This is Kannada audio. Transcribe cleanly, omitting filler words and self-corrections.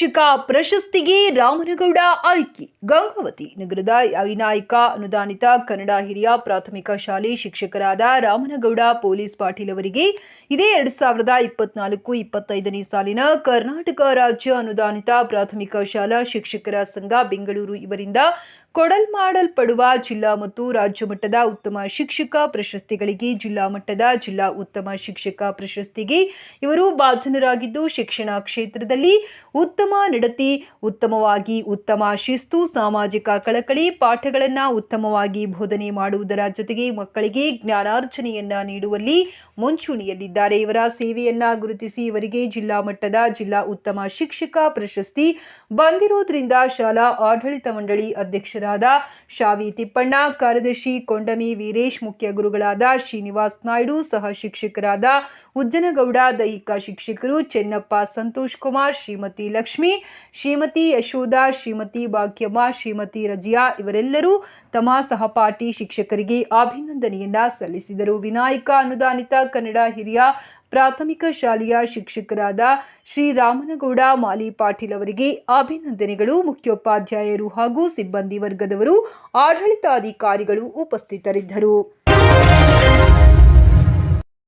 ಶಿಕ್ಷಕ ಪ್ರಶಸ್ತಿಗೆ ರಾಮನಗೌಡ ಆಯ್ಕೆ. ಗಂಗಾವತಿ ನಗರದ ವಿನಾಯಕ ಅನುದಾನಿತ ಕನ್ನಡ ಹಿರಿಯ ಪ್ರಾಥಮಿಕ ಶಾಲೆ ಶಿಕ್ಷಕರಾದ ರಾಮನಗೌಡ ಪೊಲೀಸ್ ಪಾಟೀಲ್ ಅವರಿಗೆ ಇದೇ 2024-25ನೇ ಸಾಲಿನ ಕರ್ನಾಟಕ ರಾಜ್ಯ ಅನುದಾನಿತ ಪ್ರಾಥಮಿಕ ಶಾಲಾ ಶಿಕ್ಷಕರ ಸಂಘ ಬೆಂಗಳೂರು ಇವರಿಂದ ಕೊಡಲ್ಮಾಡಲ್ಪಡುವ ಜಿಲ್ಲಾ ಮತ್ತು ರಾಜ್ಯ ಮಟ್ಟದ ಉತ್ತಮ ಶಿಕ್ಷಕ ಪ್ರಶಸ್ತಿಗಳಿಗೆ ಜಿಲ್ಲಾ ಮಟ್ಟದ ಜಿಲ್ಲಾ ಉತ್ತಮ ಶಿಕ್ಷಕ ಪ್ರಶಸ್ತಿಗೆ ಇವರು ಭಾಜನರಾಗಿದ್ದು, ಶಿಕ್ಷಣ ಕ್ಷೇತ್ರದಲ್ಲಿ ಉತ್ತಮ ನಡತೆ, ಉತ್ತಮವಾಗಿ ಉತ್ತಮ ಶಿಸ್ತು, ಸಾಮಾಜಿಕ ಕಳಕಳಿ, ಪಾಠಗಳನ್ನು ಉತ್ತಮವಾಗಿ ಬೋಧನೆ ಮಾಡುವುದರ ಜೊತೆಗೆ ಮಕ್ಕಳಿಗೆ ಜ್ಞಾನಾರ್ಜನೆಯನ್ನ ನೀಡುವಲ್ಲಿ ಮುಂಚೂಣಿಯಲ್ಲಿದ್ದಾರೆ. ಇವರ ಸೇವೆಯನ್ನ ಗುರುತಿಸಿ ಇವರಿಗೆ ಜಿಲ್ಲಾ ಮಟ್ಟದ ಜಿಲ್ಲಾ ಉತ್ತಮ ಶಿಕ್ಷಕ ಪ್ರಶಸ್ತಿ ಬಂದಿರುವುದರಿಂದ ಶಾಲಾ ಆಡಳಿತ ಮಂಡಳಿ ಅಧ್ಯಕ್ಷರಾದ ಶಾವಿ ತಿಪ್ಪಣ್ಣ, ಕಾರ್ಯದರ್ಶಿ ಕೊಂಡಮಿ ವೀರೇಶ್, ಮುಖ್ಯ ಗುರುಗಳಾದ ಶ್ರೀನಿವಾಸ್ ನಾಯ್ಡು, ಸಹ ಶಿಕ್ಷಕರಾದ ಉಜ್ಜನಗೌಡ, ದೈಹಿಕ ಶಿಕ್ಷಕರು ಚೆನ್ನಪ್ಪ, ಸಂತೋಷ್ ಕುಮಾರ್, ಶ್ರೀಮತಿ ಲಕ್ಷ್ಮಿ, ಶ್ರೀಮತಿ ಯಶೋಧ, ಶ್ರೀಮತಿ ಭಾಗ್ಯಮ್ಮ, ಶ್ರೀಮತಿ ರಜಿಯಾ ಇವರೆಲ್ಲರೂ ತಮ್ಮ ಸಹಪಾಠಿ ಶಿಕ್ಷಕರಿಗೆ ಅಭಿನಂದನೆಯನ್ನ ಸಲ್ಲಿಸಿದರು. ವಿನಾಯಕ ಅನುದಾನಿತ ಕನ್ನಡ ಹಿರಿಯ ಪ್ರಾಥಮಿಕ ಶಾಲೆಯ ಶಿಕ್ಷಕರಾದ ಶ್ರೀ ರಾಮನಗೌಡ ಮಾಲಿ ಪಾಟೀಲ್ ಅವರಿಗೆ ಅಭಿನಂದನೆಗಳು. ಮುಖ್ಯೋಪಾಧ್ಯಾಯರು ಹಾಗೂ ಸಿಬ್ಬಂದಿ ವರ್ಗದವರು, ಆಡಳಿತಾಧಿಕಾರಿಗಳು ಉಪಸ್ಥಿತರಿದ್ದರು.